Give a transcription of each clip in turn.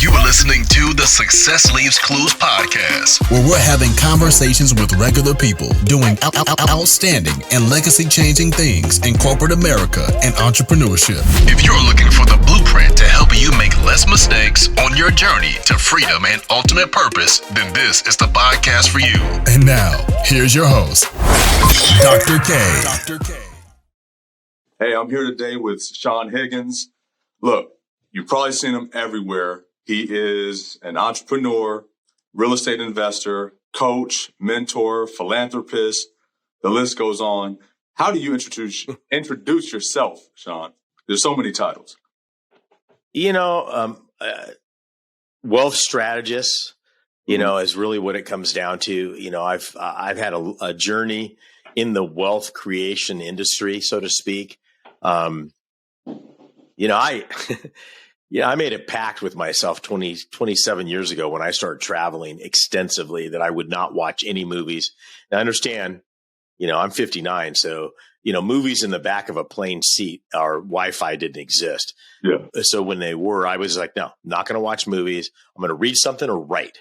You are listening to the Success Leaves Clues podcast, where we're having conversations with regular people doing outstanding and legacy-changing things in corporate America and entrepreneurship. If you're looking for the blueprint to help you make less mistakes on your journey to freedom and ultimate purpose, then this is the podcast for you. And now, here's your host, Dr. K. Dr. K. Hey, I'm here today with Saen Higgins. Look, you've probably seen him everywhere. He is an entrepreneur, real estate investor, coach, mentor, philanthropist. The list goes on. How do you introduce yourself, Saen? There's so many titles. Wealth strategist, is really what it comes down to. I've had a journey in the wealth creation industry, so to speak. I made a pact with myself 27 years ago when I started traveling extensively that I would not watch any movies. And I understand, I'm 59. So, movies in the back of a plane seat or Wi-Fi didn't exist. Yeah. So when they were, I was like, no, I'm not going to watch movies. I'm going to read something or write.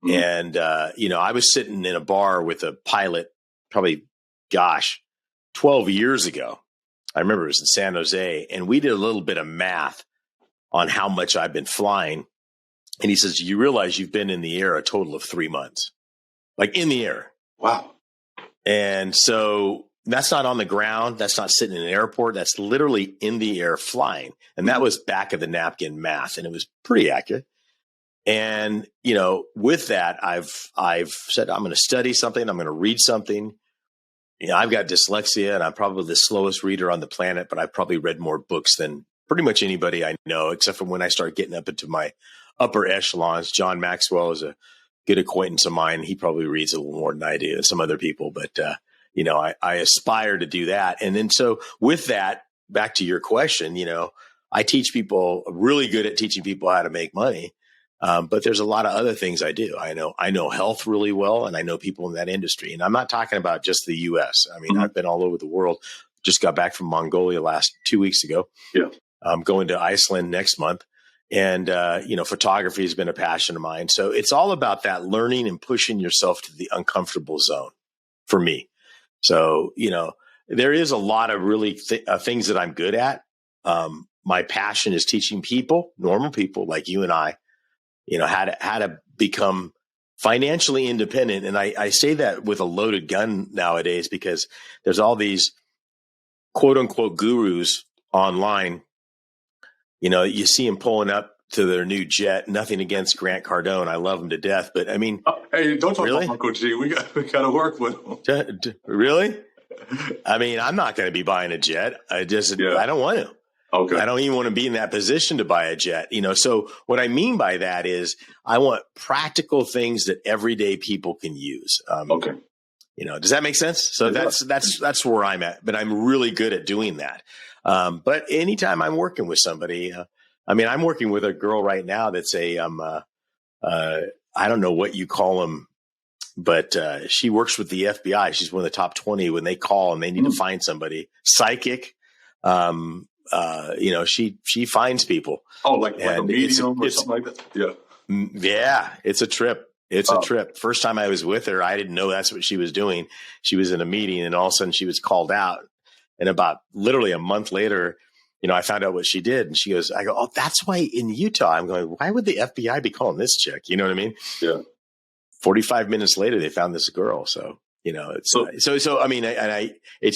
Mm-hmm. And, I was sitting in a bar with a pilot probably, 12 years ago. I remember it was in San Jose, and we did a little bit of math on how much I've been flying. And he says, you realize you've been in the air a total of 3 months, like in the air. Wow. And so that's not on the ground. That's not sitting in an airport. That's literally in the air flying. And that was back of the napkin math. And it was pretty accurate. And, with that, I've said, I'm going to study something. I'm going to read something. I've got dyslexia and I'm probably the slowest reader on the planet, but I've probably read more books than pretty much anybody I know, except for when I start getting up into my upper echelons. John Maxwell is a good acquaintance of mine. He probably reads a little more than I do and some other people, but, I aspire to do that. And then, so with that, back to your question, I teach people, really good at teaching people how to make money. But there's a lot of other things I do. I know health really well, and I know people in that industry. And I'm not talking about just the U.S. I mean, mm-hmm. I've been all over the world. Just got back from Mongolia 2 weeks ago. Yeah. I'm going to Iceland next month. And, photography has been a passion of mine. So it's all about that learning and pushing yourself to the uncomfortable zone for me. So, there is a lot of really things that I'm good at. My passion is teaching people, normal people like you and I, how to become financially independent. And I say that with a loaded gun nowadays because there's all these quote unquote gurus online. You see them pulling up to their new jet. Nothing against Grant Cardone. I love him to death. But I mean, hey, don't talk about Uncle G. We got to work with him. Really? I mean, I'm not going to be buying a jet. I don't want to. Okay. I don't even want to be in that position to buy a jet, So what I mean by that is I want practical things that everyday people can use. Okay. Does that make sense? So that's where I'm at, but I'm really good at doing that. But anytime I'm working with somebody, I'm working with a girl right now that's I don't know what you call them, but she works with the FBI. She's one of the top 20 when they call and they need to find somebody. Psychic. She finds people. Oh, like a medium or something like that? Yeah. Yeah, it's a trip. It's a trip. First time I was with her, I didn't know that's what she was doing. She was in a meeting and all of a sudden she was called out. And about literally a month later, I found out what she did. And she goes, I go, oh, that's why in Utah. I'm going, why would the FBI be calling this chick? You know what I mean? Yeah. 45 minutes later, they found this girl. So, it's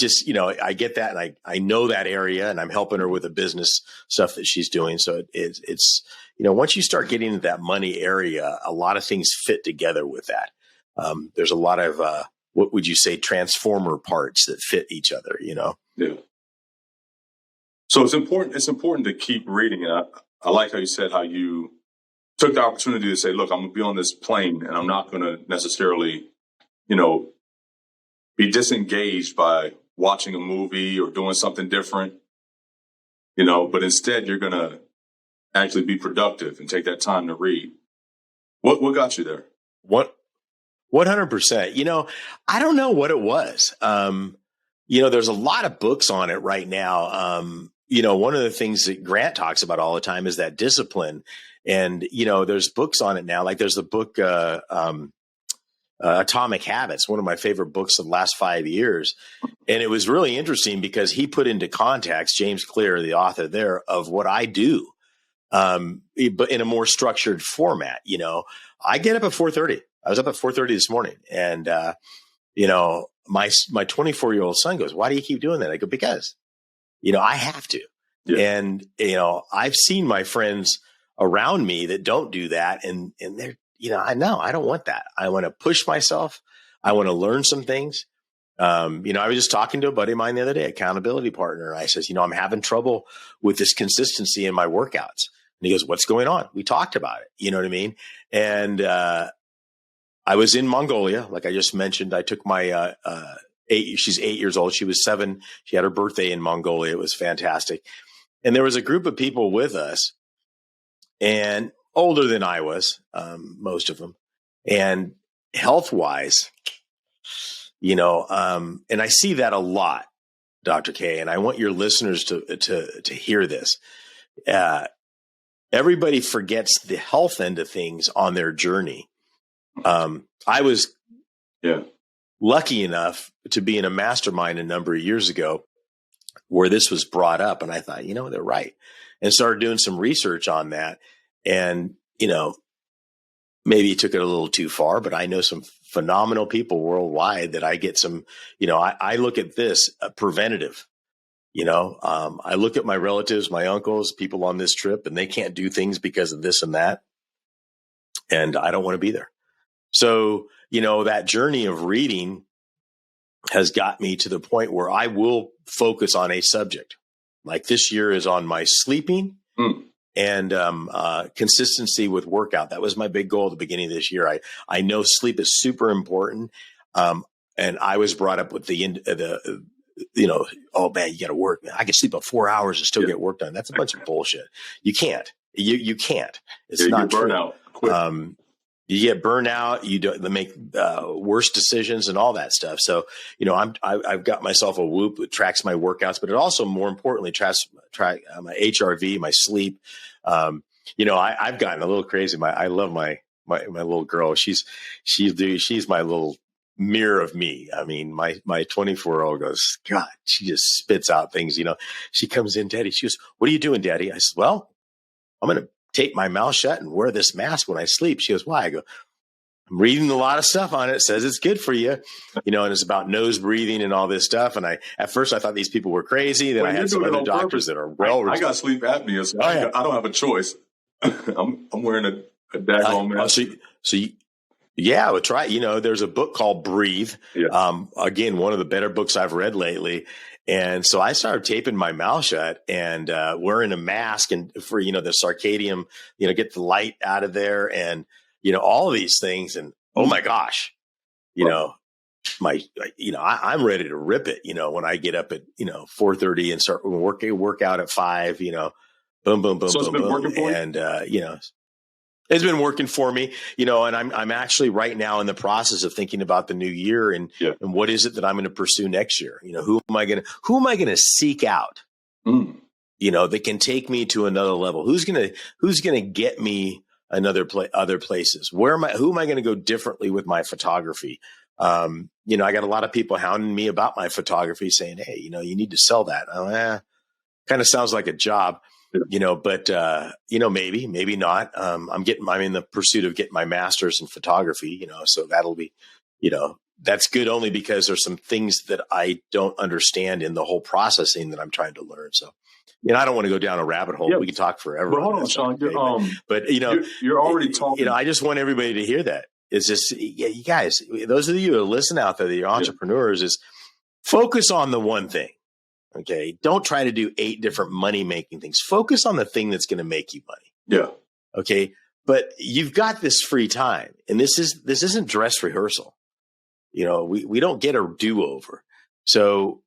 just, I get that. And I know that area and I'm helping her with the business stuff that she's doing. So it's once you start getting into that money area, a lot of things fit together with that. There's a lot of, what would you say, transformer parts that fit each other, Yeah. So it's important to keep reading. And I like how you said how you took the opportunity to say, look, I'm going to be on this plane and I'm not going to necessarily, be disengaged by watching a movie or doing something different, but instead you're going to actually be productive and take that time to read. What got you there? 100%. I don't know what it was. There's a lot of books on it right now. one of the things that Grant talks about all the time is that discipline. And, there's books on it now. Like there's the book, Atomic Habits, one of my favorite books of the last 5 years. And it was really interesting because he put into context, James Clear, the author there, of what I do, but in a more structured format. I get up at 4:30. I was up at 4:30 this morning. And, my 24-year-old son goes, "Why do you keep doing that?" I go, "Because, I have to." Yeah. And, I've seen my friends around me that don't do that. And they're, I don't want that. I want to push myself. I want to learn some things. I was just talking to a buddy of mine the other day, accountability partner. I says, I'm having trouble with this consistency in my workouts. And he goes, "What's going on?" We talked about it. You know what I mean? And, I was in Mongolia. Like I just mentioned, I took my, she's 8 years old. She was 7. She had her birthday in Mongolia. It was fantastic. And there was a group of people with us and older than I was, most of them, and health-wise, and I see that a lot, Dr. K, and I want your listeners to hear this. Everybody forgets the health end of things on their journey. I was lucky enough to be in a mastermind a number of years ago where this was brought up, and I thought, they're right, and started doing some research on that. And, maybe took it a little too far, but I know some phenomenal people worldwide that I get some, I look at this preventative, I look at my relatives, my uncles, people on this trip, and they can't do things because of this and that. And I don't want to be there. So, that journey of reading has got me to the point where I will focus on a subject. Like this year is on my sleeping. And consistency with workout. That was my big goal at the beginning of this year. I know sleep is super important. And I was brought up with oh man, you got to work. Man, I can sleep up 4 hours and still get work done. That's a bunch of bullshit. You can't. You can't. It's not true. You get burnout. You don't make worse decisions and all that stuff. So, I've got myself a Whoop that tracks my workouts, but it also, more importantly, tracks my HRV, my sleep. I've gotten a little crazy. I love my little girl. She's my little mirror of me. I mean, my 24-year-old goes, God, she just spits out things. She comes in, Daddy. She goes, "What are you doing, Daddy?" I said, "Well, I'm going to tape my mouth shut and wear this mask when I sleep." She goes, "Why?" I go, "I'm reading a lot of stuff on it. It says it's good for you, and it's about nose breathing and all this stuff." And at first I thought these people were crazy. Then I had some other doctors that are I got sleep apnea, so I don't have a choice. I'm wearing a daggone mask. Yeah, well, try. There's a book called Breathe. Yeah. Again, one of the better books I've read lately. And so I started taping my mouth shut and wearing a mask, and for the circadian, get the light out of there, and all of these things. And oh my gosh, I'm ready to rip it. When I get up at 4:30 and start work out at 5. Boom, boom, boom, so it's boom, been working for you? And it's been working for me, and I'm actually right now in the process of thinking about the new year and what is it that I'm going to pursue next year? Who am I going to seek out? That can take me to another level. Who's going to get me other places? Who am I going to go differently with my photography? I got a lot of people hounding me about my photography, saying, "Hey, you need to sell that." Kind of sounds like a job. But maybe not. I'm in the pursuit of getting my master's in photography, so that'll be, that's good only because there's some things that I don't understand in the whole processing that I'm trying to learn. So, I don't want to go down a rabbit hole. We can talk forever. But hold on, Sean. But you're already talking. I just want everybody to hear that. It's just, you guys, those of you who listen out there, that you're entrepreneurs, is focus on the one thing. Okay. Don't try to do 8 different money making things. Focus on the thing that's going to make you money. Yeah. Okay. But you've got this free time, and this isn't dress rehearsal. We don't get a do-over. So,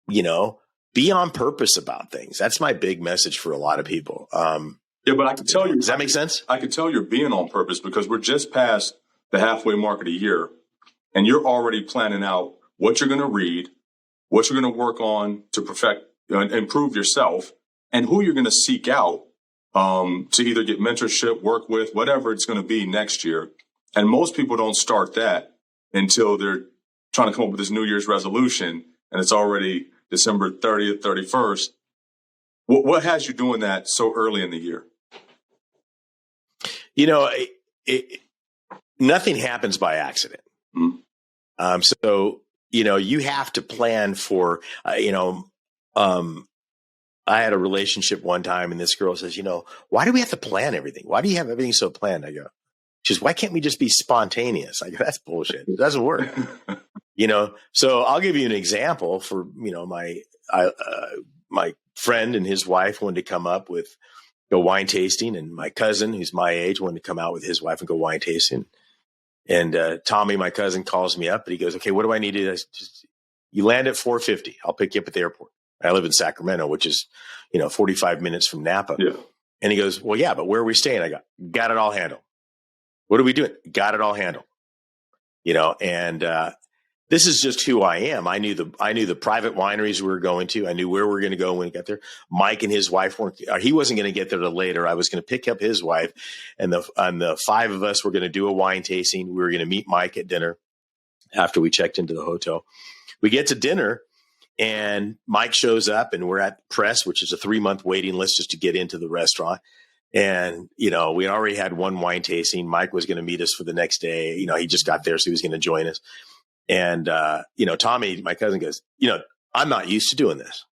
be on purpose about things. That's my big message for a lot of people. But I can tell you, does that make sense? I can tell you're being on purpose because we're just past the halfway mark of the year, and you're already planning out what you're going to read, what you're going to work on to perfect improve yourself, and who you're going to seek out to either get mentorship, work with, whatever it's going to be next year. And most people don't start that until they're trying to come up with this New Year's resolution, and it's already December 30th, 31st. What has you doing that so early in the year? Nothing happens by accident. Mm-hmm. So, you have to plan for, I had a relationship one time and this girl says, why do we have to plan everything? Why do you have everything so planned? I go, she says, why can't we just be spontaneous? I go, that's bullshit. It doesn't work. So I'll give you an example for, my friend and his wife wanted to come up with go wine tasting, and my cousin, who's my age, wanted to come out with his wife and go wine tasting. And Tommy, my cousin, calls me up and he goes, okay, what do I need to do? You land at 4:50. I'll pick you up at the airport. I live in Sacramento, which is, 45 minutes from Napa. Yeah. And he goes, well, yeah, but where are we staying? I got it all handled. What are we doing? Got it all handled. And this is just who I am. I knew the private wineries we were going to. I knew where we were going to go when we got there. Mike and his wife he wasn't going to get there till later. I was going to pick up his wife, and the five of us were going to do a wine tasting. We were going to meet Mike at dinner after we checked into the hotel. We get to dinner, and Mike shows up, and we're at press, which is a 3-month waiting list just to get into the restaurant. And, we already had one wine tasting. Mike was going to meet us for the next day. He just got there, so he was going to join us. And, Tommy, my cousin, goes, I'm not used to doing this.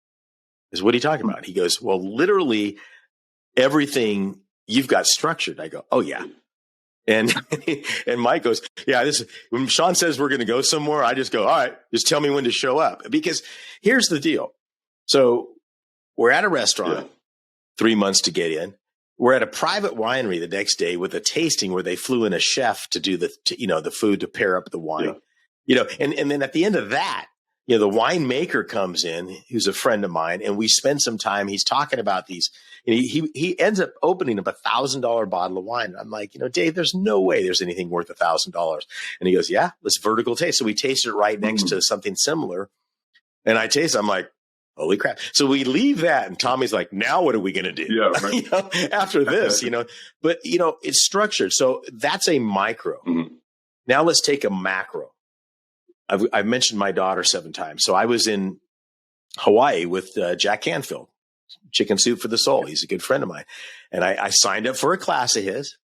I said, what are you talking about? He goes, well, literally everything you've got structured. I go, oh, yeah. And and Mike goes, yeah, when Sean says we're going to go somewhere, I just go, all right, just tell me when to show up. Because here's the deal. So we're at a restaurant, 3 months to get in. We're at a private winery the next day with a tasting where they flew in a chef to do the food to pair up the wine. Yeah. And then at the end of that, the winemaker comes in, who's a friend of mine, and we spend some time. He's talking about these. He ends up opening up $1,000 bottle of wine. I'm like, Dave, there's no way there's anything worth $1,000. And he goes, yeah, let's vertical taste. So we tasted it right next to something similar, and I taste. I'm like, holy crap! So we leave that, and Tommy's like, now what are we going to do? Yeah, right. After this, But it's structured. So that's a micro. Mm-hmm. Now let's take a macro. I've mentioned my daughter 7 times. So I was in Hawaii with Jack Canfield, Chicken Soup for the Soul. He's a good friend of mine. And I signed up for a class of his.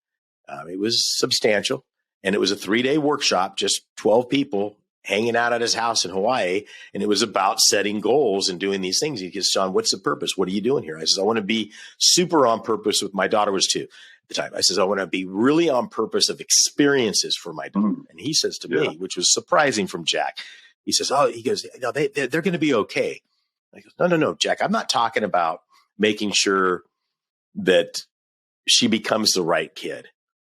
It was substantial. And it was a 3-day workshop, just 12 people hanging out at his house in Hawaii. And it was about setting goals and doing these things. He goes, Sean, what's the purpose? What are you doing here? I said, I want to be super on purpose with my daughter was 2 at the time. I says, I want to be really on purpose of experiences for my daughter. Mm-hmm. And he says to me, which was surprising from Jack, he says, they're going to be okay. I go, no, Jack, I'm not talking about making sure that she becomes the right kid.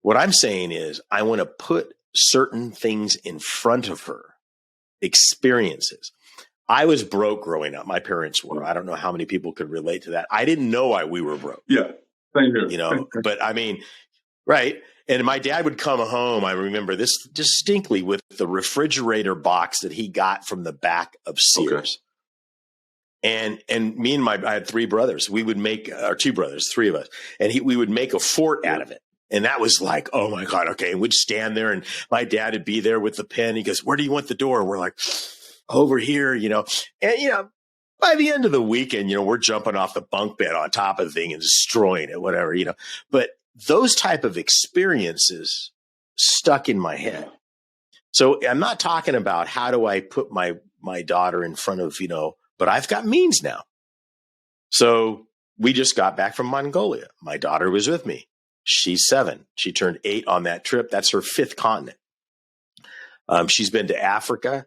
What I'm saying is I want to put certain things in front of her, experiences. I was broke growing up. My parents were. I don't know how many people could relate to that. I didn't know why we were broke. Yeah. Same here. But I mean, right. And my dad would come home. I remember this distinctly with the refrigerator box that he got from the back of Sears. Okay. And me and I had 3 brothers. We would make, or 2 brothers, 3 of us, and we would make a fort out of it. And that was like, oh my God. Okay. And we'd stand there and my dad would be there with the pen. He goes, where do you want the door? And we're like, over here, and, by the end of the weekend, we're jumping off the bunk bed on top of the thing and destroying it, whatever, but those type of experiences stuck in my head. So I'm not talking about how do I put my daughter in front of, but I've got means now. So we just got back from Mongolia. My daughter was with me. She's 7. She turned 8 on that trip. That's her 5th continent. She's been to Africa.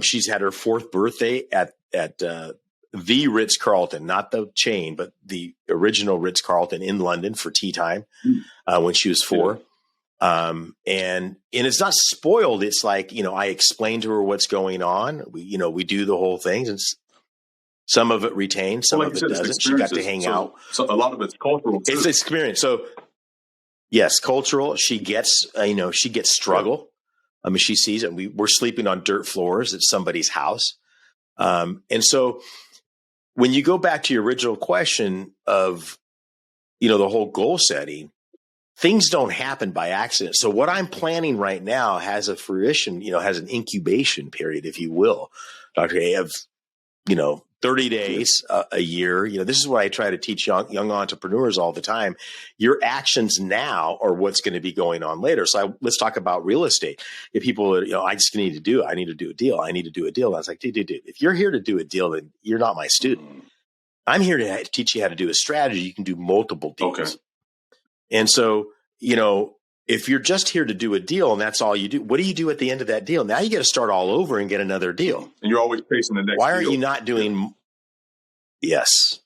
She's had her 4th birthday at the Ritz-Carlton, not the chain, but the original Ritz-Carlton in London for tea time when she was 4. And it's not spoiled. It's like, I explain to her what's going on. We do the whole thing. And some of it retains, some of it doesn't. She got to hang out. So a lot of it's cultural too. It's experience. So yes, cultural. She gets, she gets struggle. I mean, she sees it. We're sleeping on dirt floors at somebody's house. And so when you go back to your original question of, the whole goal setting, things don't happen by accident. So what I'm planning right now has a fruition, has an incubation period, if you will, Dr. A, of, 30 days, a year. This is what I try to teach young entrepreneurs all the time. Your actions now are what's going to be going on later. So let's talk about real estate. If people are, I just need to do it. I need to do a deal. I need to do a deal. And I was like, dude, if you're here to do a deal, then you're not my student. I'm here to teach you how to do a strategy. You can do multiple deals. Okay. And so, if you're just here to do a deal and that's all you do, what do you do at the end of that deal? Now you got to start all over and get another deal. And you're always chasing the next Why deal. are you not doing? Yes.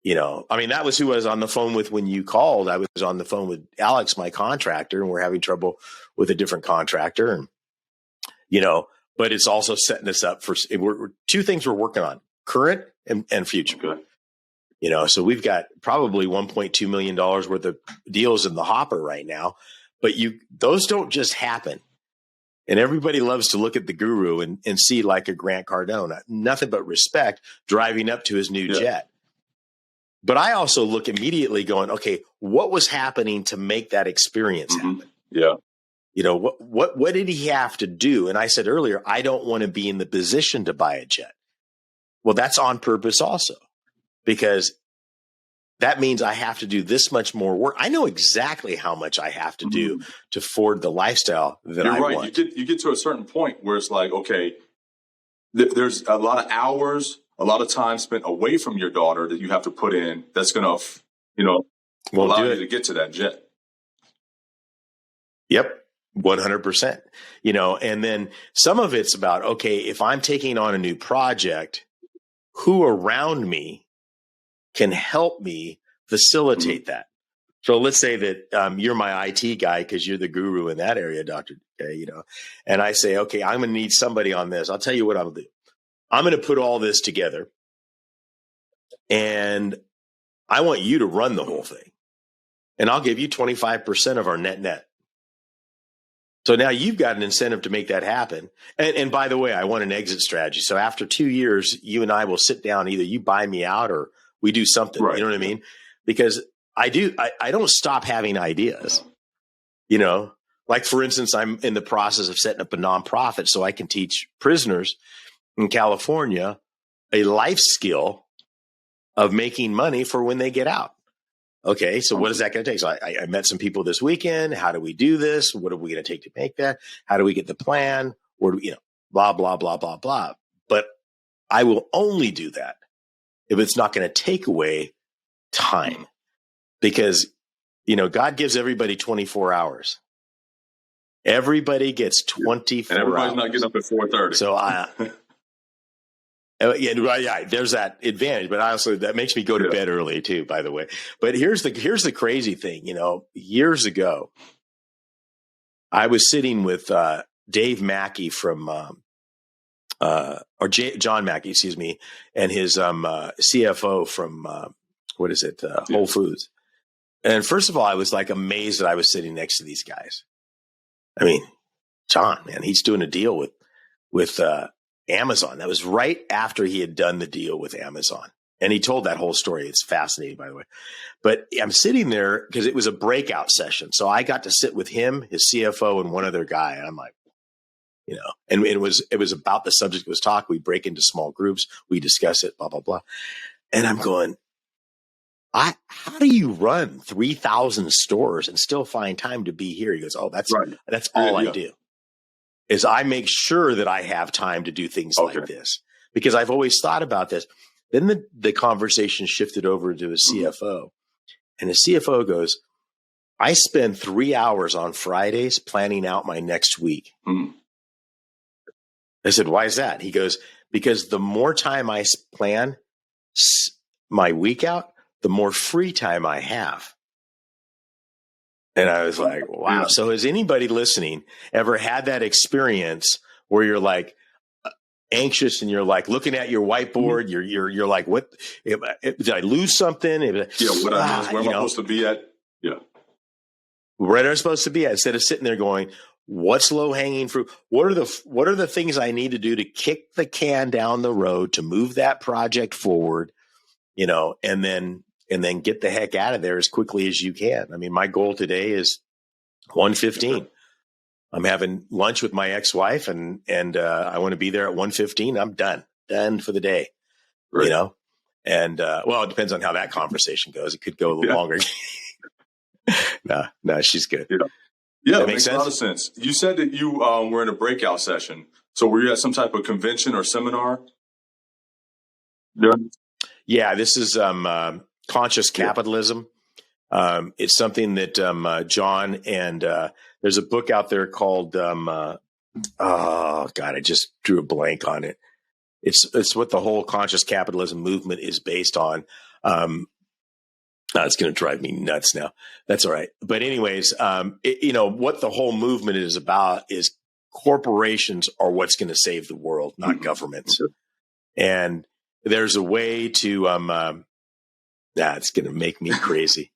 That was who I was on the phone with when you called. I was on the phone with Alex, my contractor, and we're having trouble with a different contractor. And, but it's also setting us up for two things we're working on: current and future. Okay. So we've got probably $1.2 million worth of deals in the hopper right now, but those don't just happen. And everybody loves to look at the guru and see like a Grant Cardone, nothing but respect, driving up to his new jet. But I also look immediately going, okay, what was happening to make that experience happen? Yeah. What did he have to do? And I said earlier, I don't want to be in the position to buy a jet. Well, that's on purpose also, because that means I have to do this much more work. I know exactly how much I have to do to afford the lifestyle that I want. You get to a certain point where it's like, okay, there's a lot of hours, a lot of time spent away from your daughter that you have to put in. That's going to, allow you to get to that jet. Yep. 100%. And then some of it's about, okay, if I'm taking on a new project, who around me can help me facilitate that? So let's say that you're my IT guy because you're the guru in that area, Dr. K, and I say, okay, I'm going to need somebody on this. I'll tell you what I'll do. I'm going to put all this together and I want you to run the whole thing. And I'll give you 25% of our net. So now you've got an incentive to make that happen. And by the way, I want an exit strategy. So after 2 years, you and I will sit down, either you buy me out or we do something. Right. You know what I mean? Because I don't stop having ideas, like for instance, I'm in the process of setting up a nonprofit so I can teach prisoners in California a life skill of making money for when they get out. Okay, so what is that going to take? So I met some people this weekend. How do we do this? What are we going to take to make that? How do we get the plan? Where do we, blah, blah, blah, blah, blah. But I will only do that if it's not going to take away time, because, God gives everybody 24 hours. Everybody gets 24 and everybody's hours. Not getting up at 4:30. So yeah, there's that advantage, but also that makes me go to bed early too, by the way. But here's the crazy thing, years ago, I was sitting with Dave Mackey from John Mackey, excuse me, and his CFO from Whole Foods. And first of all, I was like amazed that I was sitting next to these guys. I mean, John, man, he's doing a deal with Amazon. That was right after he had done the deal with Amazon. And he told that whole story. It's fascinating, by the way. But I'm sitting there because it was a breakout session. So I got to sit with him, his CFO, and one other guy. And I'm like, and it was about the subject was talk. We break into small groups. We discuss it, blah, blah, blah. And I'm going, how do you run 3,000 stores and still find time to be here? He goes, oh, that's all I do. Is I make sure that I have time to do things like this, because I've always thought about this. Then the conversation shifted over to a CFO, and the CFO goes, I spend 3 hours on Fridays planning out my next week. I said, why is that? He goes, because the more time I plan my week out, the more free time I have. And I was like, wow. Yeah. So has anybody listening ever had that experience where you're like anxious and you're like looking at your whiteboard, you're like, what, did I lose something? Where am I supposed to be at? Yeah. Where am I supposed to be at? Instead of sitting there going, what's low hanging fruit? What are the things I need to do to kick the can down the road to move that project forward and then get the heck out of there as quickly as you can. I mean, my goal today is 1:15. I'm having lunch with my ex-wife and I want to be there at 1:15. I'm done for the day, Right. And, well, it depends on how that conversation goes. It could go a little longer. No, she's good. Yeah, that it makes a lot of sense. You said that you were in a breakout session. So were you at some type of convention or seminar? Yeah, this is conscious capitalism. It's something that John and there's a book out there called oh God, I just drew a blank on it. It's what the whole conscious capitalism movement is based on. It's going to drive me nuts now. That's all right. But anyways, what the whole movement is about is corporations are what's going to save the world, not governments. And there's a way to, it's going to make me crazy.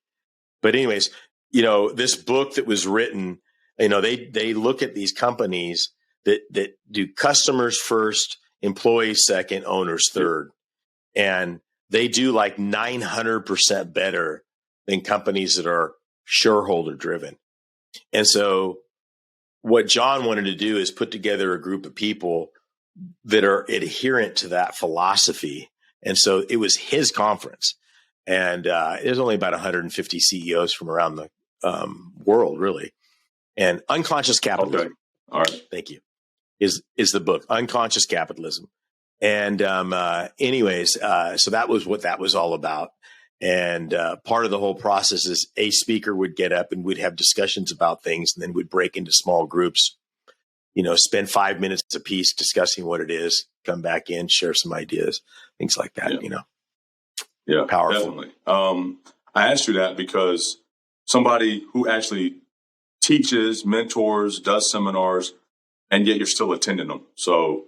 But anyways, this book that was written, they look at these companies that do customers first, employees second, owners third. And they do like 900% better than companies that are shareholder driven. And so what John wanted to do is put together a group of people that are adherent to that philosophy. And so it was his conference. And there's only about 150 CEOs from around the world, really. And Unconscious Capitalism. Okay. All right. Thank you. Is the book Unconscious Capitalism. And anyways, so that was what that was all about. And part of the whole process is a speaker would get up and we'd have discussions about things, and then we'd break into small groups, spend 5 minutes a piece discussing what it is, come back in, share some ideas, things like that, Yeah, powerful. Definitely. I asked you that because somebody who actually teaches, mentors, does seminars, and yet you're still attending them. So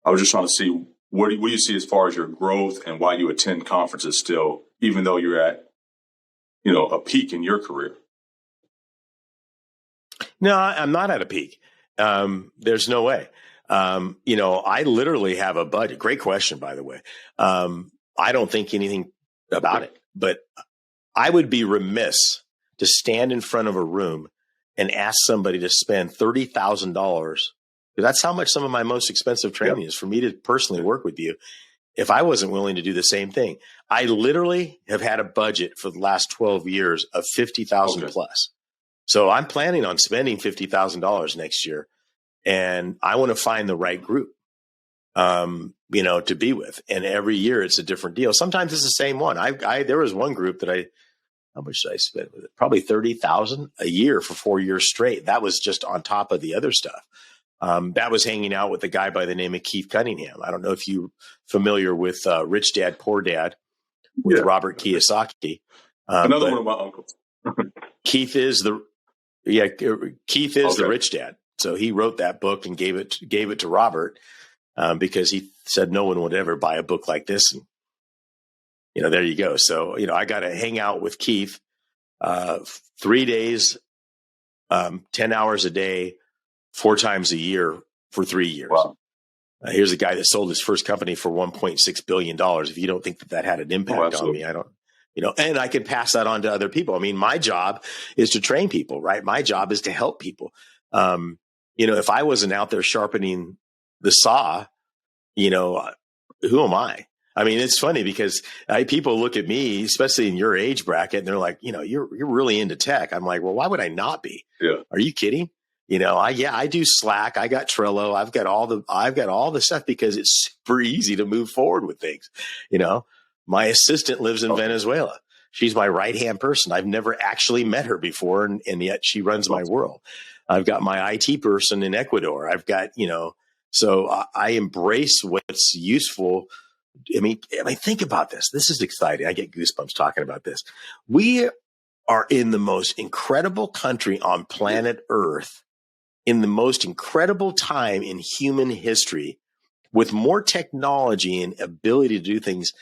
I was just trying to see what do you see as far as your growth and why you attend conferences still, even though you're at, a peak in your career. No, I'm not at a peak. There's no way. I literally have a budget. Great question, by the way. I don't think anything about it, but I would be remiss to stand in front of a room and ask somebody to spend $30,000. That's how much some of my most expensive training is for me to personally work with you. If I wasn't willing to do the same thing, I literally have had a budget for the last 12 years of 50,000 plus. So I'm planning on spending $50,000 next year, and I want to find the right group, to be with. And every year it's a different deal. Sometimes it's the same one. There was one group that how much did I spend with it? Probably 30,000 a year for 4 years straight. That was just on top of the other stuff. That was hanging out with a guy by the name of Keith Cunningham. I don't know if you're familiar with Rich Dad, Poor Dad with Robert Kiyosaki. Another one of my uncles. Keith is the Rich Dad. So he wrote that book and gave it to Robert because he said no one would ever buy a book like this. And there you go. So I got to hang out with Keith 3 days, 10 hours a day, 4 times a year for 3 years. Wow. Here's a guy that sold his first company for $1.6 billion. If you don't think that had an impact on me, I don't, and I can pass that on to other people. I mean, my job is to train people, right? My job is to help people. If I wasn't out there sharpening the saw, who am I? I mean, it's funny because people look at me, especially in your age bracket, and they're like, you're really into tech. I'm like, well, why would I not be? Yeah. Are you kidding? I do Slack. I got Trello. I've got all the stuff because it's super easy to move forward with things. My assistant lives in Venezuela. She's my right-hand person. I've never actually met her before, and yet she runs my world. I've got my IT person in Ecuador. I've got, so I embrace what's useful. I mean, think about this. This is exciting. I get goosebumps talking about this. We are in the most incredible country on planet Earth, in the most incredible time in human history, with more technology and ability to do things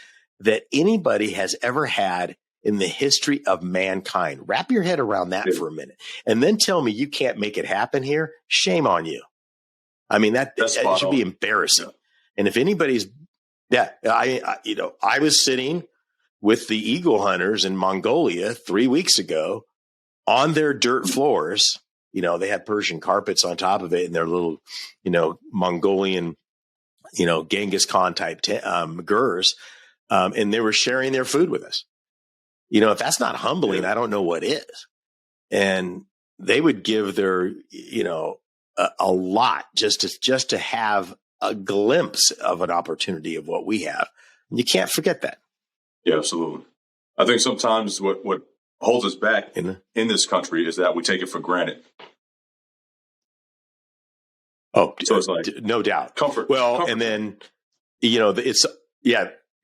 that anybody has ever had in the history of mankind. Wrap your head around that for a minute. And then tell me you can't make it happen here. Shame on you. I mean, that should be embarrassing. Yeah. And if anybody's, I was sitting with the eagle hunters in Mongolia 3 weeks ago on their dirt floors. You know, they had Persian carpets on top of it and their little, you know, Mongolian, you know, Genghis Khan type gurs. And they were sharing their food with us. You know, if that's not humbling, I don't know what is. And they would give their, you know, a lot just to have a glimpse of an opportunity of what we have. And you can't forget that. Yeah, absolutely. I think sometimes what holds us back in this country is that we take it for granted. Oh, so it's like no doubt. Comfort. And then, you know, it's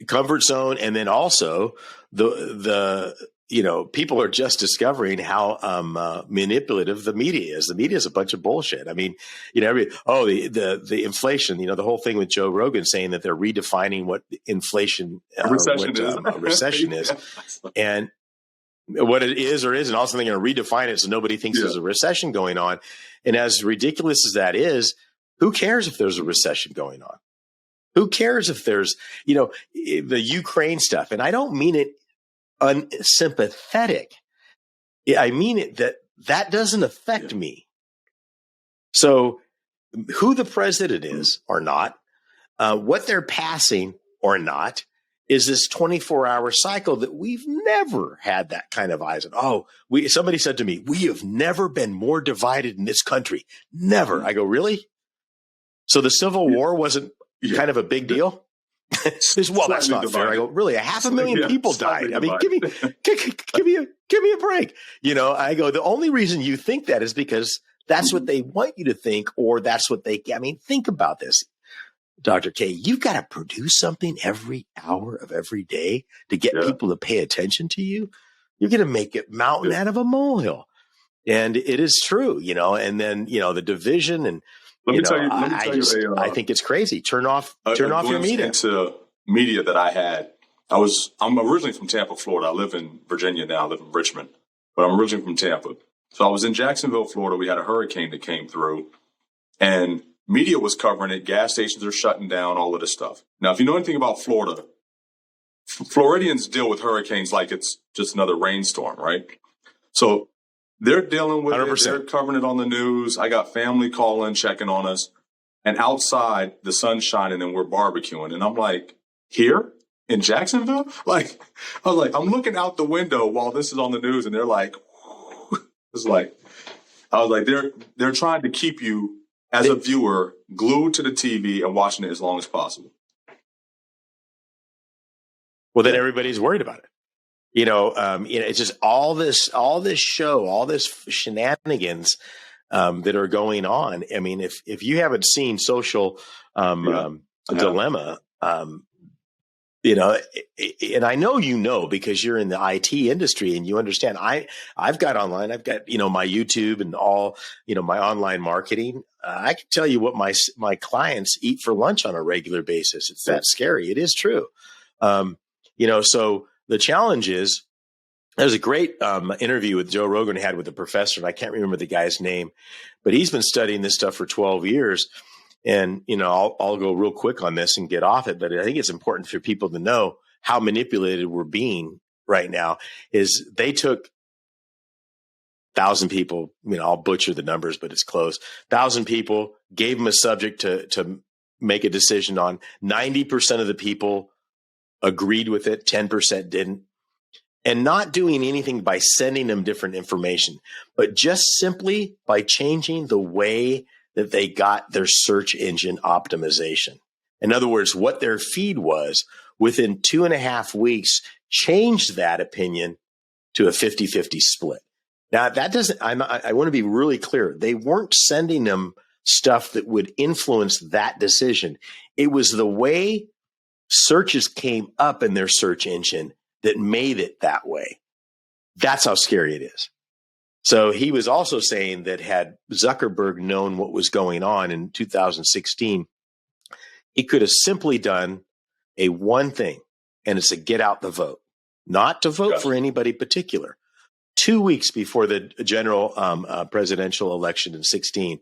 comfort zone. And then also the you know, people are just discovering how manipulative the media is. The media is a bunch of bullshit. I mean, you know, the inflation, you know, the whole thing with Joe Rogan saying that they're redefining what inflation, a recession is. And what it is or isn't. Also, they're going to redefine it so nobody thinks there's a recession going on. And as ridiculous as that is, who cares if there's a recession going on? Who cares if there's, you know, the Ukraine stuff? And I don't mean it unsympathetic. I mean it that doesn't affect me. So who the president is or not, what they're passing or not, is this 24-hour cycle that we've never had that kind of eyes on. Somebody said to me, we have never been more divided in this country. Never. I go, really? So the Civil War wasn't kind of a big deal? Well, that's not fair. I go, really? 500,000 people died. I mean, give me a break. You know, I go, the only reason you think that is because that's what they want you to think, or that's what I mean, think about this, Dr. K. You've got to produce something every hour of every day to get people to pay attention to you. You're going to make a mountain out of a molehill. And it is true, you know, and then, you know, the division and, I think it's crazy. Turn off your media. Into media that I had. I'm originally from Tampa, Florida. I live in Virginia now. I live in Richmond, but I'm originally from Tampa. So I was in Jacksonville, Florida. We had a hurricane that came through, and media was covering it. Gas stations are shutting down, all of this stuff. Now, if you know anything about Florida, Floridians deal with hurricanes like it's just another rainstorm, right? So they're dealing with 100%. It. They're covering it on the news. I got family calling, checking on us. And outside, the sun's shining and we're barbecuing. And I'm like, here in Jacksonville? Like, I was like, I'm looking out the window while this is on the news. And they're like, it's like, I was like, they're trying to keep you as a viewer glued to the TV and watching it as long as possible. Well, then everybody's worried about it. You know, it's just all this show, all this shenanigans that are going on. I mean, if you haven't seen Social Dilemma, you know, and I know you know because you're in the IT industry and you understand. I've got online, I've got, you know, my YouTube and all, you know, my online marketing. I can tell you what my clients eat for lunch on a regular basis. It's that scary. It is true. You know, so. The challenge is, there's a great interview with Joe Rogan had with a professor, and I can't remember the guy's name, but he's been studying this stuff for 12 years. And, you know, I'll go real quick on this and get off it, but I think it's important for people to know how manipulated we're being right now. Is they took 1,000 people, you know, I'll butcher the numbers, but it's close. 1,000 people, gave them a subject to make a decision on. 90% of the people agreed with it, 10% didn't, and not doing anything by sending them different information, but just simply by changing the way that they got their search engine optimization. In other words, what their feed was within 2.5 weeks changed that opinion to a 50-50 split. Now that doesn't, I want to be really clear. They weren't sending them stuff that would influence that decision. It was the way searches came up in their search engine that made it that way. That's how scary it is. So he was also saying that had Zuckerberg known what was going on in 2016, he could have simply done a one thing, and it's to get out the vote, not to vote for anybody particular. 2 weeks before the general presidential election in 16,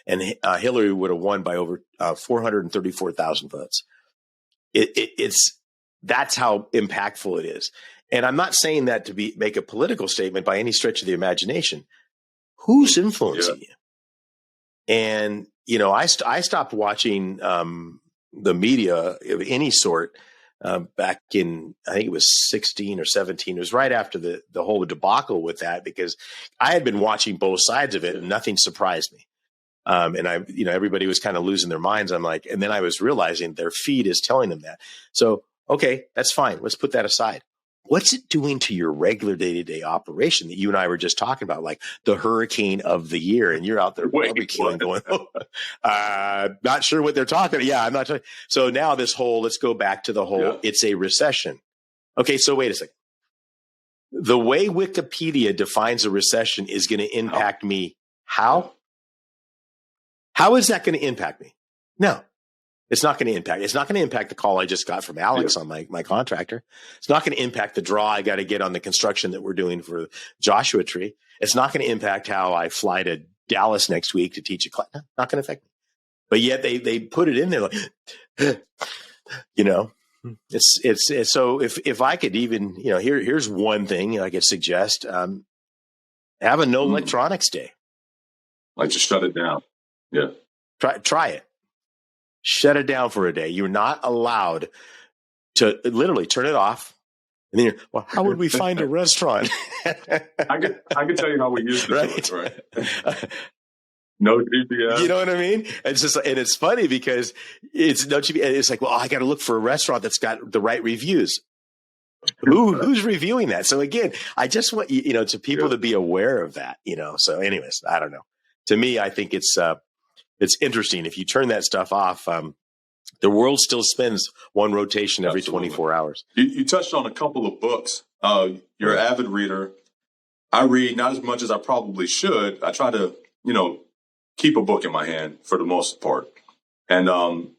and Hillary would have won by over 434,000 votes. It's That's how impactful it is. And I'm not saying that to make a political statement by any stretch of the imagination. Who's influencing you? And, I stopped watching the media of any sort back in, I think it was 16 or 17. It was right after the whole debacle with that, because I had been watching both sides of it and nothing surprised me. And everybody was kind of losing their minds. I'm like, and then I was realizing their feed is telling them that. So, okay, that's fine. Let's put that aside. What's it doing to your regular day-to-day operation that you and I were just talking about, like the hurricane of the year, and you're out there barbecuing going, not sure what they're talking about. Yeah, I'm not sure. So now this whole, let's go back to the whole, it's a recession. Okay, so wait a second. The way Wikipedia defines a recession is going to impact me. How? How is that going to impact me? No. It's not going to impact. It's not going to impact the call I just got from Alex on my contractor. It's not going to impact the draw I got to get on the construction that we're doing for Joshua Tree. It's not going to impact how I fly to Dallas next week to teach a class. No, not going to affect me. But yet they put it in there like, it's so if I could even, here's one thing I could suggest, have a no electronics day. Like just shut it down. Yeah. Try it. Shut it down for a day. You're not allowed to literally turn it off. And then how would we find a restaurant? I can tell you how we use it. Right. No GPS. You know what I mean? It's just, and it's funny because it's no GPS. It's like, well, I got to look for a restaurant that's got the right reviews. Who's reviewing that? So again, I just want to people to be aware of that. So anyways, I don't know. To me, I think it's interesting. If you turn that stuff off, the world still spins one rotation every 24 hours. You touched on a couple of books. You're an avid reader. I read not as much as I probably should. I try to, keep a book in my hand for the most part. And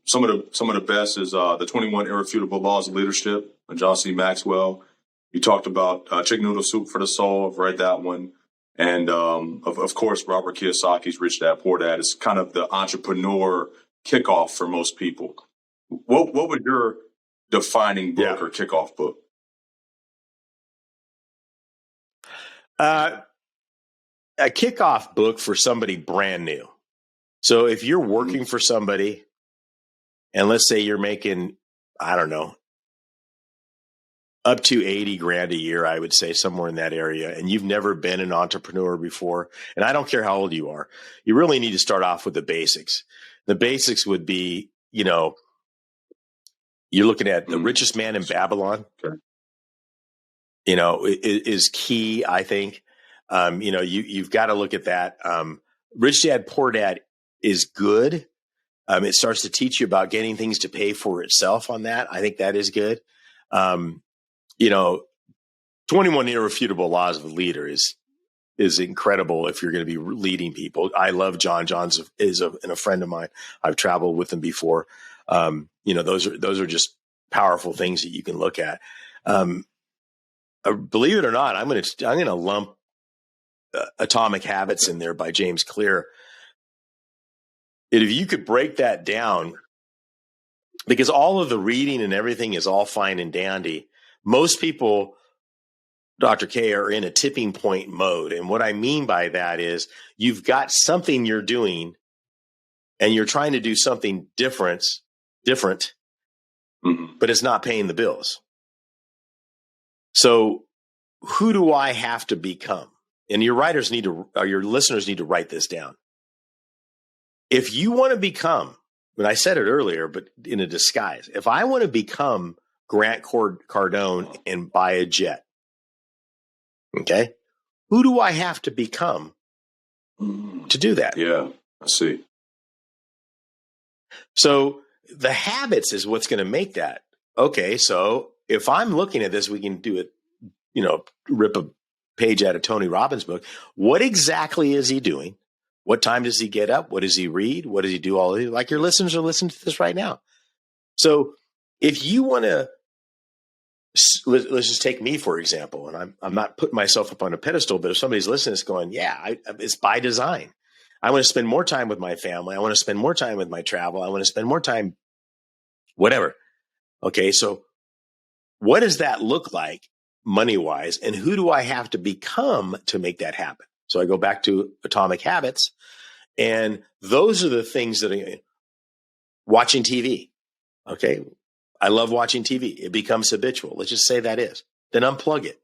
some of the best is the 21 Irrefutable Laws of Leadership by John C. Maxwell. You talked about Chicken Noodle Soup for the Soul. I've read that one. And, of course, Robert Kiyosaki's Rich Dad, Poor Dad is kind of the entrepreneur kickoff for most people. What was your defining book or kickoff book? A kickoff book for somebody brand new. So if you're working for somebody and let's say you're making, I don't know, up to 80 grand a year, I would say somewhere in that area. And you've never been an entrepreneur before. And I don't care how old you are. You really need to start off with the basics. The basics would be, you're looking at The Richest Man in Babylon, is key, I think. You've got to look at that. Rich Dad, Poor Dad is good. It starts to teach you about getting things to pay for itself on that. I think that is good. 21 Irrefutable Laws of a Leader is incredible if you're going to be leading people. I love John. John's a friend of mine. I've traveled with him before. Those are just powerful things that you can look at. Believe it or not, I'm going to lump Atomic Habits in there by James Clear. And if you could break that down, because all of the reading and everything is all fine and dandy, most people, Dr. K, are in a tipping point mode. And what I mean by that is you've got something you're doing and you're trying to do something different, but it's not paying the bills. So who do I have to become? And your listeners need to write this down. If you want to become, and I said it earlier, but in a disguise, if I want to become Grant Cardone and buy a jet, okay, who do I have to become to do that? Yeah, I see. So the habits is what's going to make that. Okay, so if I'm looking at this, we can do it, rip a page out of Tony Robbins' book. What exactly is he doing? What time does he get up? What does he read? What does he do? All of it? Like your listeners are listening to this right now. So if you want to, let's just take me, for example, and I'm not putting myself up on a pedestal, but if somebody's listening, it's going, it's by design. I want to spend more time with my family. I want to spend more time with my travel. I want to spend more time, whatever. Okay. So what does that look like money-wise? And who do I have to become to make that happen? So I go back to Atomic Habits. And those are the things that are watching TV. Okay. I love watching TV. It becomes habitual. Let's just say that is. Then unplug it.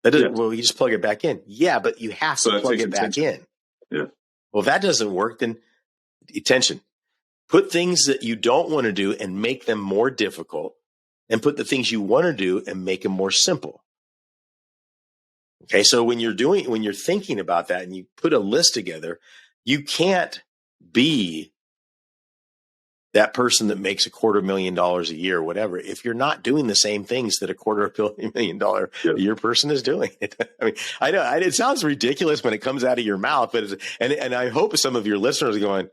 That doesn't, well, you just plug it back in. Yeah, but you have to plug it back in. Yeah. Well, if that doesn't work, then attention. Put things that you don't want to do and make them more difficult, and put the things you want to do and make them more simple. Okay, so when you're thinking about that and you put a list together, you can't be that person that makes $250,000 a year or whatever if you're not doing the same things that a $250,000 a year person is doing. I mean, I know it sounds ridiculous when it comes out of your mouth, but and I hope some of your listeners are going,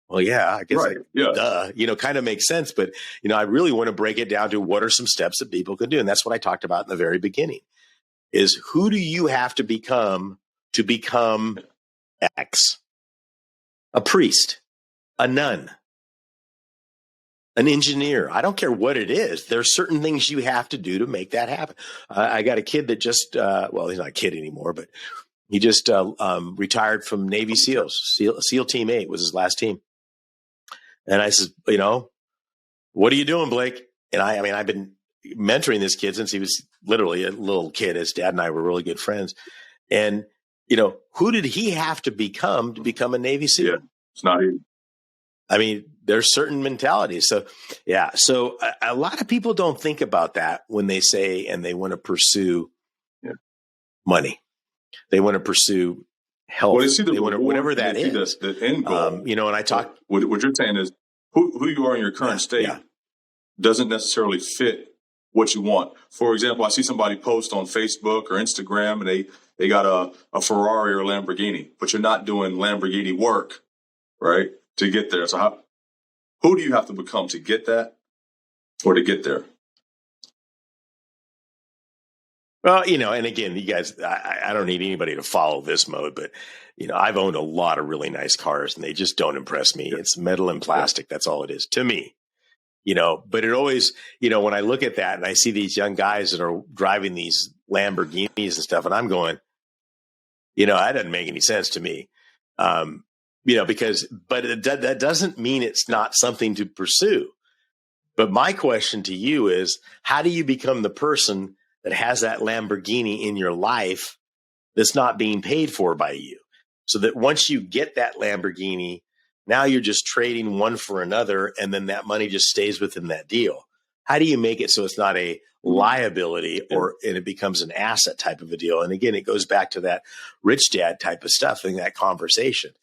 well, yeah, I guess, right. Duh, kind of makes sense. But, I really want to break it down to what are some steps that people can do. And that's what I talked about in the very beginning. Is who do you have to become X? A priest, a nun, an engineer. I don't care what it is. There's certain things you have to do to make that happen. I got a kid that just, he's not a kid anymore, but he just retired from Navy SEALs. SEAL Team 8 was his last team. And I said, what are you doing, Blake? And I've been mentoring this kid since he was literally a little kid. His dad and I were really good friends. And, who did he have to become a Navy SEAL? Yeah, it's not easy. I mean, there's certain mentalities. So, yeah. So a lot of people don't think about that when they say, and they want to pursue money. They want to pursue health. Well, they want to, whatever that is. The end goal. And I talk. What you're saying is who you are in your current state doesn't necessarily fit what you want. For example, I see somebody post on Facebook or Instagram and they got a Ferrari or a Lamborghini, but you're not doing Lamborghini work, right, to get there. So who do you have to become to get that or to get there? Well, and again, you guys, I don't need anybody to follow this mode, but, I've owned a lot of really nice cars and they just don't impress me. It's metal and plastic. That's all it is to me, but it always, when I look at that and I see these young guys that are driving these Lamborghinis and stuff, and I'm going, that doesn't make any sense to me. But that doesn't mean it's not something to pursue. But my question to you is, how do you become the person that has that Lamborghini in your life that's not being paid for by you? So that once you get that Lamborghini, now you're just trading one for another, and then that money just stays within that deal. How do you make it so it's not a liability and it becomes an asset type of a deal? And again, it goes back to that rich dad type of stuff in that conversation.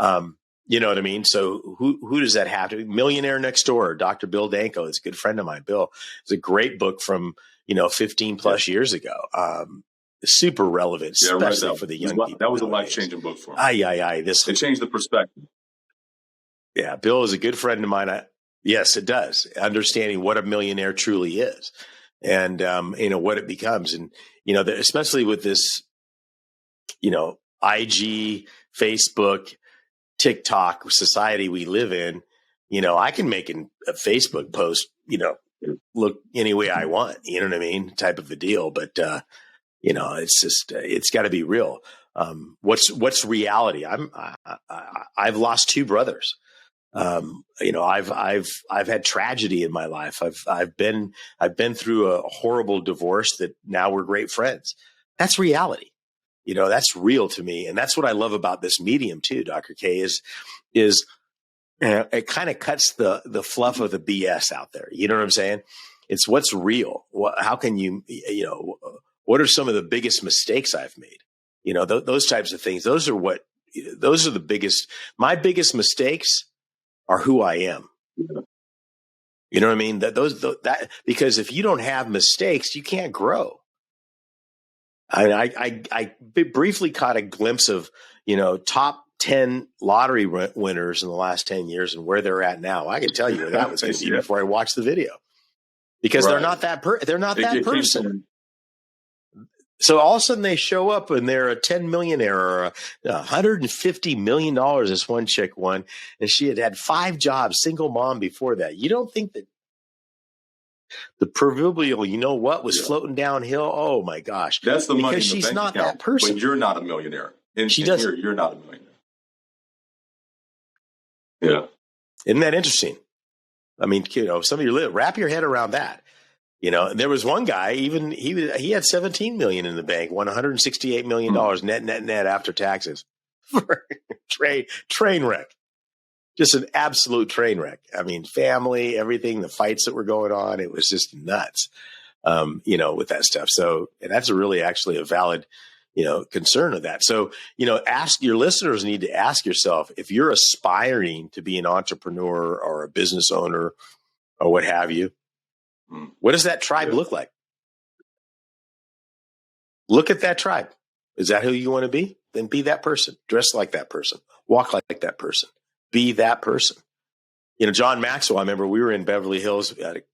You know what I mean? So who does that have to be? Millionaire Next Door, Dr. Bill Danko is a good friend of mine. Bill, it's a great book from, 15 plus years ago. Super relevant, especially for the young people. That was a life-changing book for me. It changed the perspective. Yeah, Bill is a good friend of mine. Yes, it does. Understanding what a millionaire truly is and, what it becomes. And, especially with this, IG, Facebook, TikTok society we live in, I can make a Facebook post, look any way I want, you know what I mean? Type of a deal. But, it's just, it's got to be real. What's reality? I've lost two brothers. I've had tragedy in my life. I've been through a horrible divorce that now we're great friends. That's reality. That's real to me. And that's what I love about this medium too, Dr. K, is it kind of cuts the fluff of the BS out there. You know what I'm saying? It's what's real. How can you, what are some of the biggest mistakes I've made? Those types of things. Those are the biggest, my biggest mistakes are who I am. You know what I mean? Because if you don't have mistakes, you can't grow. I briefly caught a glimpse of, top 10 lottery winners in the last 10 years and where they're at now. I can tell you where that was going to be before I watched the video, because they're not that person. So all of a sudden they show up and they're a 10 millionaire or $150 million. This one chick won, and she had 5 jobs, single mom before that. You don't think that The proverbial, you know what, was floating downhill. Oh my gosh. That's the money in the she's bank not account, that person. but you're not a millionaire. She doesn't. You're not a millionaire. Yeah. Isn't that interesting? I mean, some of you wrap your head around that. There was one guy, even he had 17 million in the bank, won $168 million net after taxes. Train wreck. Just an absolute train wreck. I mean, family, everything, the fights that were going on, it was just nuts, with that stuff. So, and that's actually a valid, concern of that. So, ask your listeners need to ask yourself, if you're aspiring to be an entrepreneur or a business owner or what have you, what does that tribe look like? Look at that tribe. Is that who you want to be? Then be that person. Dress like that person. Walk like that person. Be that person. John Maxwell, I remember we were in Beverly Hills at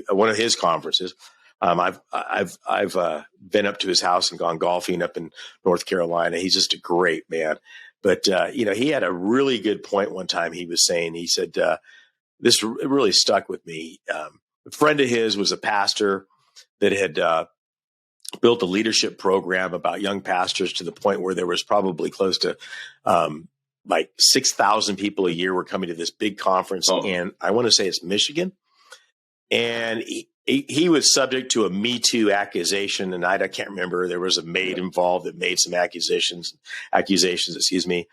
one of his conferences. I've been up to his house and gone golfing up in North Carolina. He's just a great man. But, he had a really good point one time. He was saying, he said, this really stuck with me. A friend of his was a pastor that had built a leadership program about young pastors to the point where there was probably close to like 6,000 people a year were coming to this big conference. And I want to say it's Michigan. And he was subject to a Me Too accusation. And I can't remember. There was a maid involved that made some accusations, excuse me.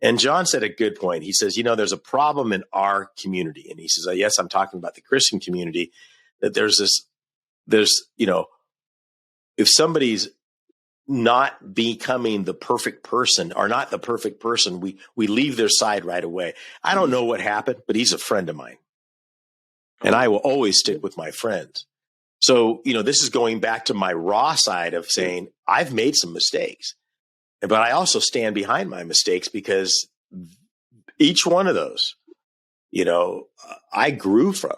And John said a good point. He says, there's a problem in our community. And he says, yes, I'm talking about the Christian community, that there's if somebody's not becoming the perfect person or not the perfect person, we leave their side right away. I don't know what happened, but he's a friend of mine. And I will always stick with my friends. So, this is going back to my raw side of saying I've made some mistakes. But I also stand behind my mistakes because each one of those, I grew from.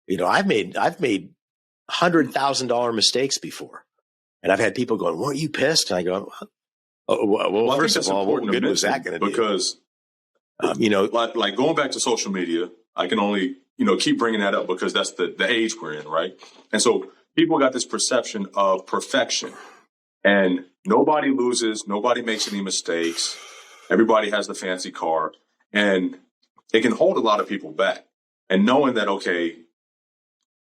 I've made $100,000 mistakes before, and I've had people going, "Weren't you pissed?" And I go, "Well, first of all, what good was that going to do?" Because, like going back to social media, I can only keep bringing that up because that's the age we're in, right? And so people got this perception of perfection. And nobody loses. Nobody makes any mistakes. Everybody has the fancy car. And it can hold a lot of people back. And knowing that, okay,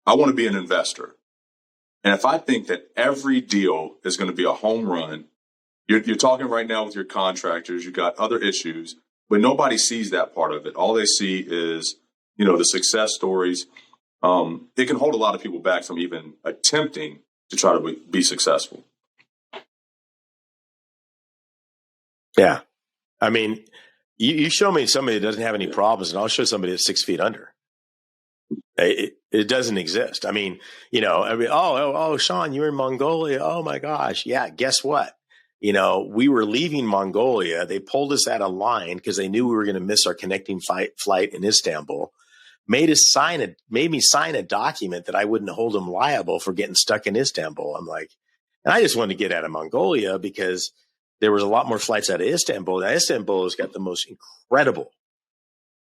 I want to be an investor. And if I think that every deal is going to be a home run, you're talking right now with your contractors, you got other issues, but nobody sees that part of it. All they see is, the success stories. It can hold a lot of people back from even attempting to try to be successful. Yeah. I mean, you show me somebody that doesn't have any problems, and I'll show somebody that's 6 feet under. It doesn't exist. I mean, Sean, you're in Mongolia. Oh my gosh. Yeah. Guess what? We were leaving Mongolia. They pulled us at a line because they knew we were going to miss our connecting flight in Istanbul. Made me sign a document that I wouldn't hold them liable for getting stuck in Istanbul. I'm like, and I just wanted to get out of Mongolia because there was a lot more flights out of Istanbul. Now, Istanbul has got the most incredible,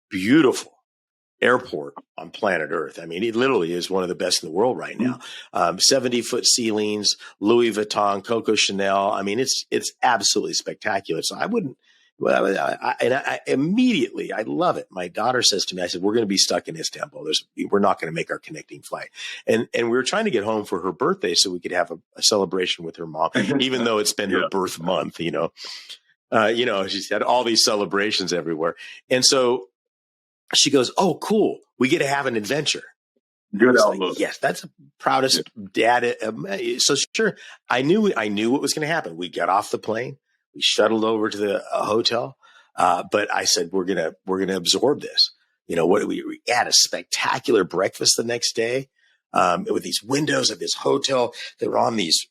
beautiful airport on planet Earth. I mean, it literally is one of the best in the world right now. 70-foot ceilings, Louis Vuitton, Coco Chanel. I mean, it's absolutely spectacular. So I wouldn't. I immediately, I love it. My daughter says to me, I said, we're going to be stuck in Istanbul. We're not going to make our connecting flight. And we were trying to get home for her birthday so we could have a celebration with her mom, even though it's been her birth month, she's had all these celebrations everywhere. And so she goes, oh, cool. We get to have an adventure. Good outlook. Like, yes, that's the proudest dad. So sure. I knew what was going to happen. We got off the plane. We shuttled over to the hotel, but I said we're gonna absorb this. We had a spectacular breakfast the next day with these windows of this hotel that were on these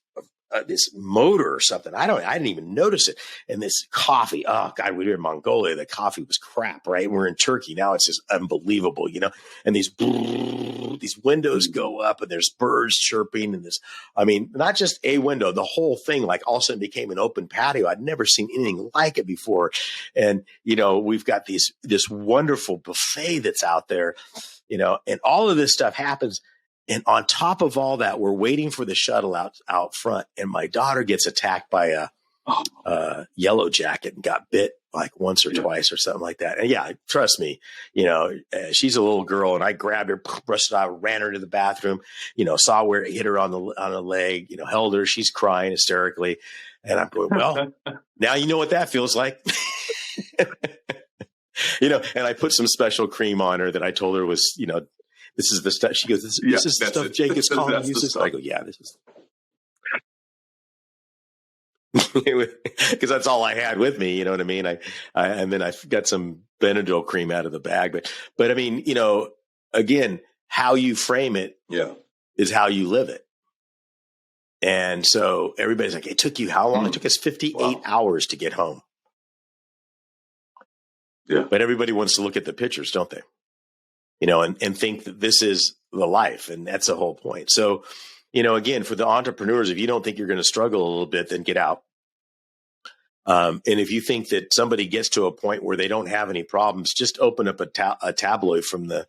this motor or something. I didn't even notice it. And this coffee, oh God, we were in Mongolia. The coffee was crap, right? We're in Turkey now. It's just unbelievable, And these windows go up, and there's birds chirping, and not just a window, the whole thing, like all of a sudden became an open patio. I'd never seen anything like it before. And we've got this wonderful buffet that's out there, and all of this stuff happens. And on top of all that, we're waiting for the shuttle out front. And my daughter gets attacked by a yellow jacket and got bit like once or twice or something like that. And yeah, trust me, she's a little girl, and I grabbed her, brushed it out, ran her to the bathroom, saw where it hit her on the leg, held her. She's crying hysterically. And I'm going, well, now you know what that feels like. And I put some special cream on her that I told her was, this is the stuff. She goes, this is the stuff Jake is calling me. I go, yeah, this is. Because that's all I had with me, you know what I mean? And then I got some Benadryl cream out of the bag. But I mean, again, how you frame it is how you live it. And so everybody's like, it took you how long? It took us 58 hours to get home. Yeah. But everybody wants to look at the pictures, don't they? And think that this is the life. And that's the whole point. So, again, for the entrepreneurs, if you don't think you're going to struggle a little bit, then get out. And if you think that somebody gets to a point where they don't have any problems, just open up a tabloid from the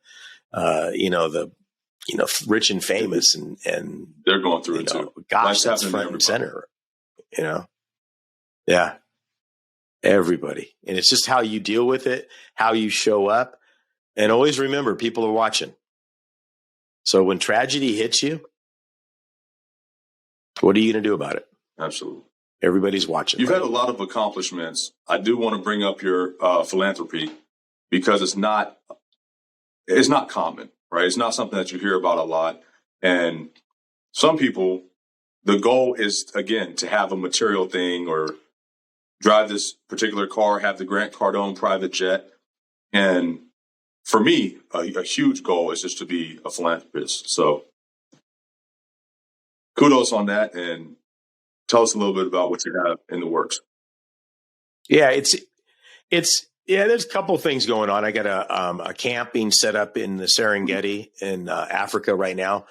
rich and famous, and they're going through it too. Gosh, that's front and center. Yeah, everybody, and it's just how you deal with it, how you show up, and always remember, people are watching. So when tragedy hits you, what are you going to do about it? Absolutely. Everybody's watching. You've had a lot of accomplishments. I do want to bring up your philanthropy, because it's not common, right? It's not something that you hear about a lot. And some people, the goal is, again, to have a material thing or drive this particular car, have the Grant Cardone private jet. And for me, a huge goal is just to be a philanthropist. So kudos on that. And tell us a little bit about what you have in the works. Yeah, there's a couple things going on. I got a camp being set up in the Serengeti in Africa right now.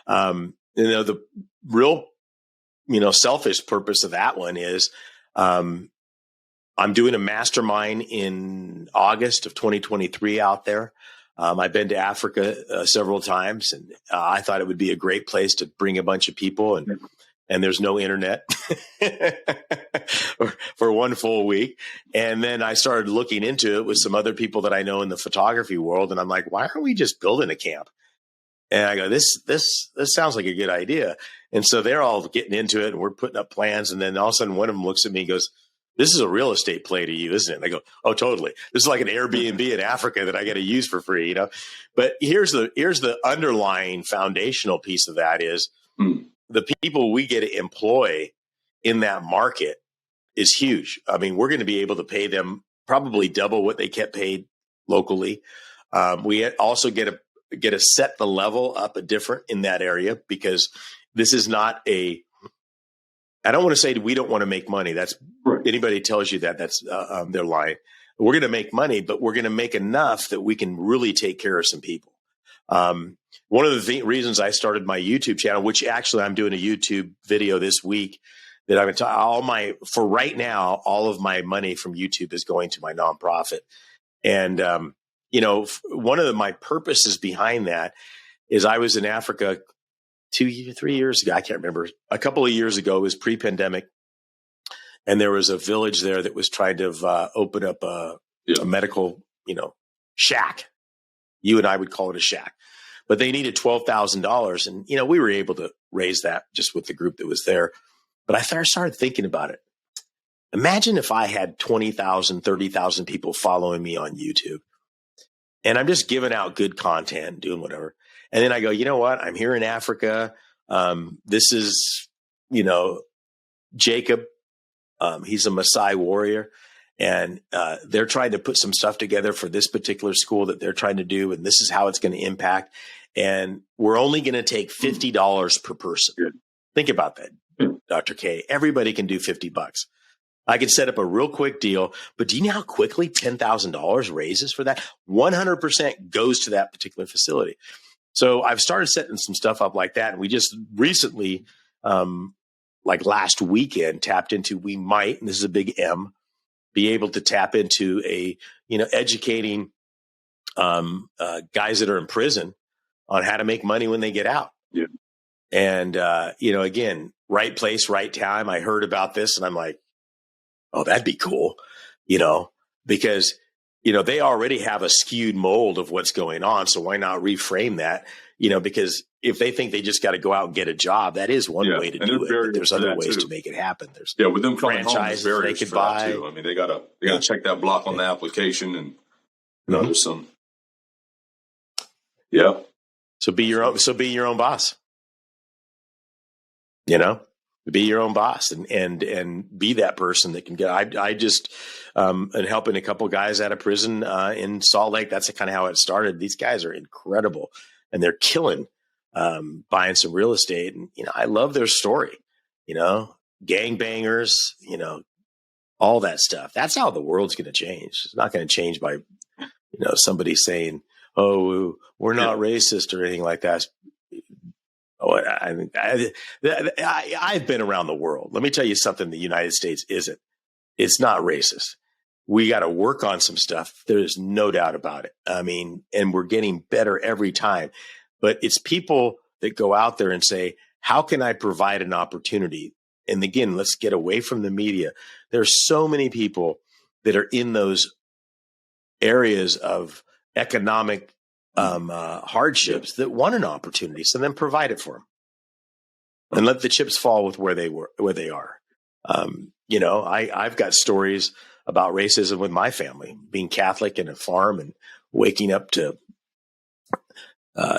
The real, selfish purpose of that one is I'm doing a mastermind in August of 2023 out there. I've been to Africa several times, and I thought it would be a great place to bring a bunch of people, and there's no internet for one full week. And then I started looking into it with some other people that I know in the photography world. And I'm like, why aren't we just building a camp? And I go, this sounds like a good idea. And so they're all getting into it, and we're putting up plans. And then all of a sudden one of them looks at me and goes, this is a real estate play to you, isn't it? And I go, oh, totally. This is like an Airbnb in Africa that I got to use for free, But here's the underlying foundational piece of that is the people we get to employ in that market is huge. I mean, we're going to be able to pay them probably double what they get paid locally. We also get to set the level up a different in that area, because this is not I don't want to say we don't want to make money. That's right. Anybody tells you that's they're lying. We're going to make money, but we're going to make enough that we can really take care of some people. One of the reasons I started my YouTube channel, which actually I'm doing a YouTube video this week that I'm for right now, all of my money from YouTube is going to my nonprofit. And, one of my purposes behind that is I was in Africa 3 years ago. I can't remember. A couple of years ago, it was pre-pandemic. And there was a village there that was trying to open up a medical, shack. You and I would call it a shack. But they needed $12,000. And, we were able to raise that just with the group that was there. But I started thinking about it. Imagine if I had 20,000, 30,000 people following me on YouTube. And I'm just giving out good content, doing whatever. And then I go, you know what? I'm here in Africa. This is, Jacob. He's a Maasai warrior. And they're trying to put some stuff together for this particular school that they're trying to do. And this is how it's going to impact. And we're only going to take $50 per person. Good. Think about that, Dr. K. Everybody can do $50. I can set up a real quick deal. But do you know how quickly $10,000 raises for that? 100% goes to that particular facility. So I've started setting some stuff up like that. And we just recently, like last weekend, tapped into, we might, and this is a big M, be able to tap into educating guys that are in prison on how to make money when they get out. Yeah. And, again, right place, right time. I heard about this and I'm like, oh, that'd be cool, because, they already have a skewed mold of what's going on. So why not reframe that, because if they think they just got to go out and get a job, that is one way to do it. But there's other ways to make it happen. There's with them coming franchises home, they could buy. too. I mean, they gotta check that block on the application, and there's some. Yeah. So be your own boss. Be your own boss and be that person that can get. I just and helping a couple guys out of prison in Salt Lake. That's kind of how it started. These guys are incredible, and they're killing buying some real estate. And I love their story. Gangbangers. All that stuff. That's how the world's going to change. It's not going to change by somebody saying, "Oh, we're not racist" or anything like that. Oh, I've been around the world. Let me tell you something the United States isn't. It's not racist. We got to work on some stuff. There's no doubt about it. I mean, and we're getting better every time. But it's people that go out there and say, how can I provide an opportunity? And again, let's get away from the media. There's so many people that are in those areas of economic hardships that want an opportunity, so then provide it for them and let the chips fall with where they are. I've got stories about racism with my family, being Catholic and a farm and waking up to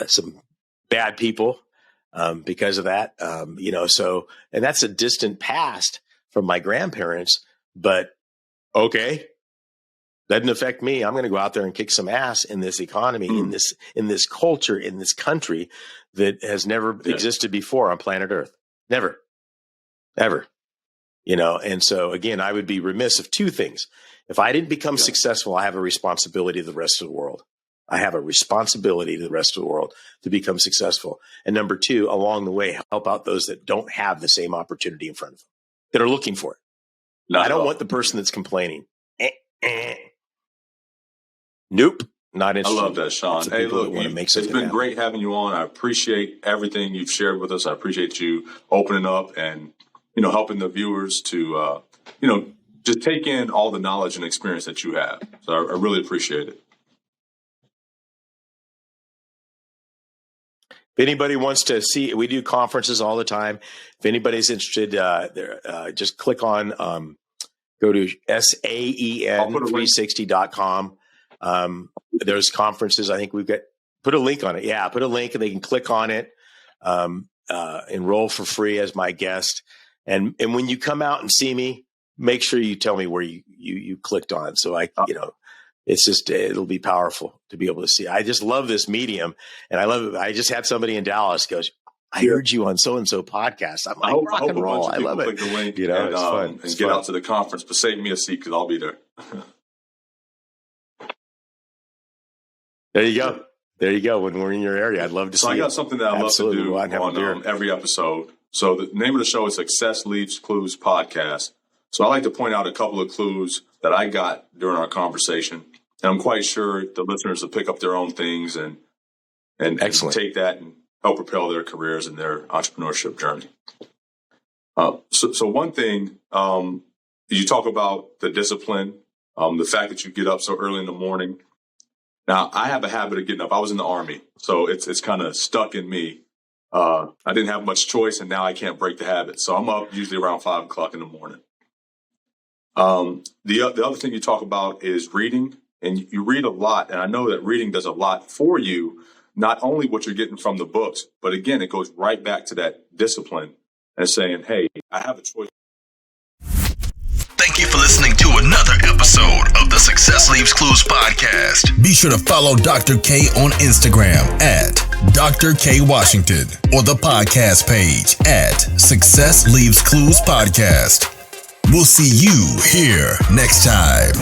some bad people because of that. And that's a distant past from my grandparents, but okay. Doesn't affect me. I'm going to go out there and kick some ass in this economy, in this culture, in this country that has never existed before on planet Earth. Never, ever. And so again, I would be remiss of two things. If I didn't become successful, I have a responsibility to the rest of the world. I have a responsibility to the rest of the world to become successful. And number two, along the way, help out those that don't have the same opportunity in front of them, that are looking for it. I don't want the person that's complaining. Nope. Not interested. I love that, Sean. Hey, look, it's been great having you on. I appreciate everything you've shared with us. I appreciate you opening up and, helping the viewers to, just take in all the knowledge and experience that you have. So I really appreciate it. If anybody wants to see, we do conferences all the time. If anybody's interested, just click on, go to saen360.com. There's conferences. I think we've got, put a link on it. Yeah. Put a link and they can click on it, enroll for free as my guest. And when you come out and see me, make sure you tell me where you clicked on. So it's just, it'll be powerful to be able to see. I just love this medium and I love it. I just had somebody in Dallas goes, I heard you on so-and-so podcast. I'm like, rock and roll. I love it. Click the link it's fun. And get out to the conference, but save me a seat because I'll be there. There you go. There you go. When we're in your area, I'd love to see. So I got something that I love to do on every episode. So the name of the show is Success Leaves Clues Podcast. So I like to point out a couple of clues that I got during our conversation. And I'm quite sure the listeners will pick up their own things and take that and help propel their careers and their entrepreneurship journey. So one thing, you talk about the discipline, the fact that you get up so early in the morning. Now, I have a habit of getting up. I was in the Army, so it's kind of stuck in me. I didn't have much choice, and now I can't break the habit. So I'm up usually around 5 o'clock in the morning. The other thing you talk about is reading, and you read a lot. And I know that reading does a lot for you, not only what you're getting from the books, but again, it goes right back to that discipline and saying, hey, I have a choice. Thank you for listening to another episode of the Success Leaves Clues podcast. Be sure to follow Dr. K on Instagram at Dr. K Washington or the podcast page at Success Leaves Clues Podcast. We'll see you here next time.